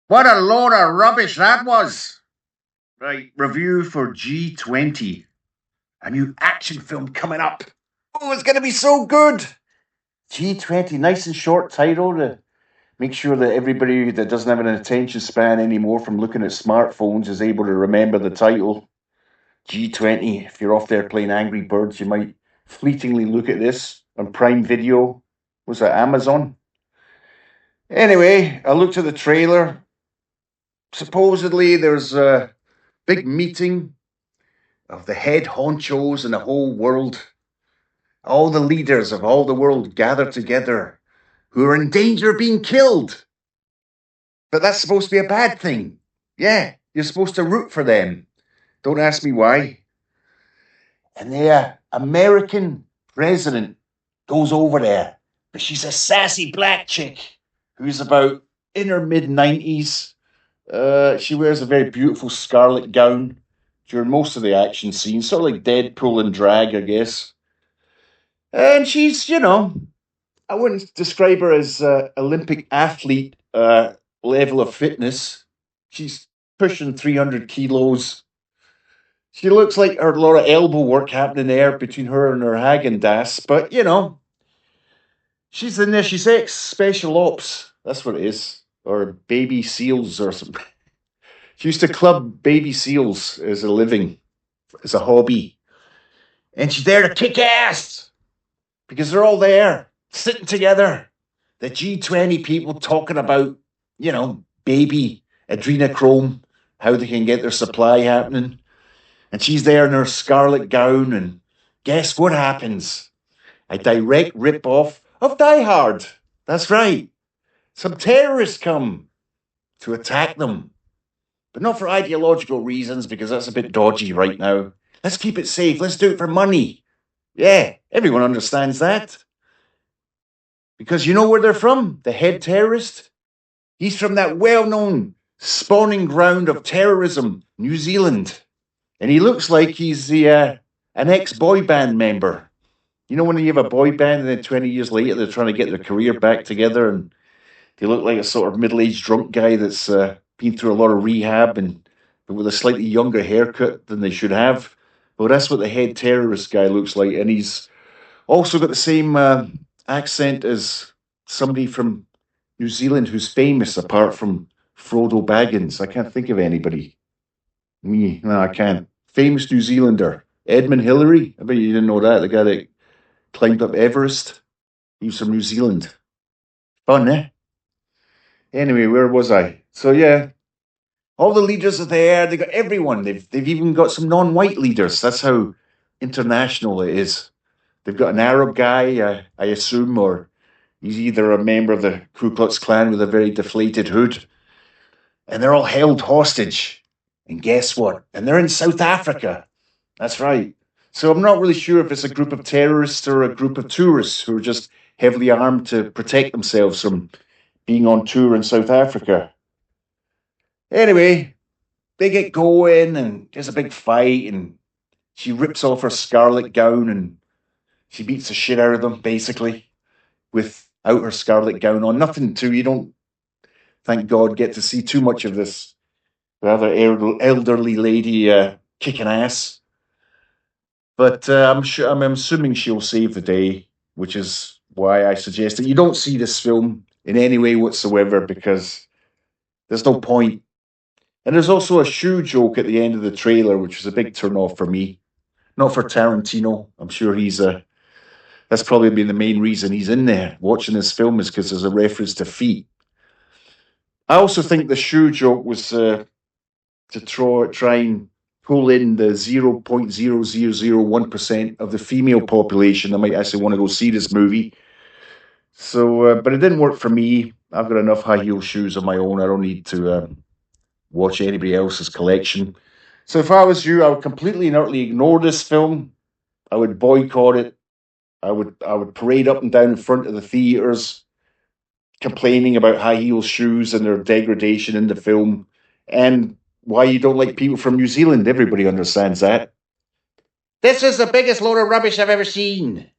What a load of rubbish that was! Right, review for G20. A new action film coming up. Oh, it's going to be so good! G20, nice and short title to make sure that everybody that doesn't have an attention span anymore from looking at smartphones is able to remember the title. G20, if you're off there playing Angry Birds, you might fleetingly look at this on Prime Video. Was that Amazon? Anyway, I looked at the trailer. Supposedly there's a big meeting of the head honchos in the whole world. All the leaders of all the world gather together who are in danger of being killed. But that's supposed to be a bad thing. Yeah, you're supposed to root for them. Don't ask me why. And the American president goes over there, but she's a sassy black chick who's about in her mid-90s. She wears a very beautiful scarlet gown during most of the action scenes, sort of like Deadpool in drag, I guess. And she's, I wouldn't describe her as Olympic athlete level of fitness. She's pushing 300 kilos. She looks like a lot of elbow work happening there between her and her Haagen-Dazs, but she's in there. She's ex-special ops. That's what it is, or baby seals or something. She used to club baby seals as a living, as a hobby, and she's there to kick ass because they're all there sitting together. The G20 people talking about, baby adrenochrome, how they can get their supply happening. And she's there in her scarlet gown, and guess what happens? A direct rip-off of Die Hard. That's right. Some terrorists come to attack them. But not for ideological reasons, because that's a bit dodgy right now. Let's keep it safe. Let's do it for money. Yeah, everyone understands that. Because you know where they're from? The head terrorist? He's from that well-known spawning ground of terrorism, New Zealand. And he looks like he's an ex-boy band member. You know when you have a boy band and then 20 years later they're trying to get their career back together and they look like a sort of middle-aged drunk guy that's been through a lot of rehab but with a slightly younger haircut than they should have. Well, that's what the head terrorist guy looks like. And he's also got the same accent as somebody from New Zealand who's famous apart from Frodo Baggins. I can't think of anybody. No, I can't. Famous New Zealander. Edmund Hillary. I bet you didn't know that. The guy that climbed up Everest. He was from New Zealand. Fun, eh? Anyway, where was I? So, yeah. All the leaders are there. They got everyone. They've even got some non-white leaders. That's how international it is. They've got an Arab guy, I assume, or he's either a member of the Ku Klux Klan with a very deflated hood. And they're all held hostage. And guess what? And they're in South Africa. That's right. So I'm not really sure if it's a group of terrorists or a group of tourists who are just heavily armed to protect themselves from being on tour in South Africa. Anyway, they get going and there's a big fight and she rips off her scarlet gown and she beats the shit out of them, basically, without her scarlet gown on. Nothing to, you don't, thank God, get to see too much of this rather elderly lady kicking ass. But I'm assuming she'll save the day, which is why I suggest that you don't see this film in any way whatsoever, because there's no point. And there's also a shoe joke at the end of the trailer, which was a big turn-off for me. Not for Tarantino. I'm sure that's probably been the main reason he's in there watching this film, is because there's a reference to feet. I also think the shoe joke was to try and pull in the 0.0001% of the female population that might actually want to go see this movie. So, but it didn't work for me. I've got enough high heel shoes of my own. I don't need to watch anybody else's collection. So if I was you, I would completely and utterly ignore this film. I would boycott it. I would parade up and down in front of the theaters, complaining about high heel shoes and their degradation in the film, and why you don't like people from New Zealand. Everybody understands that. This is the biggest load of rubbish I've ever seen.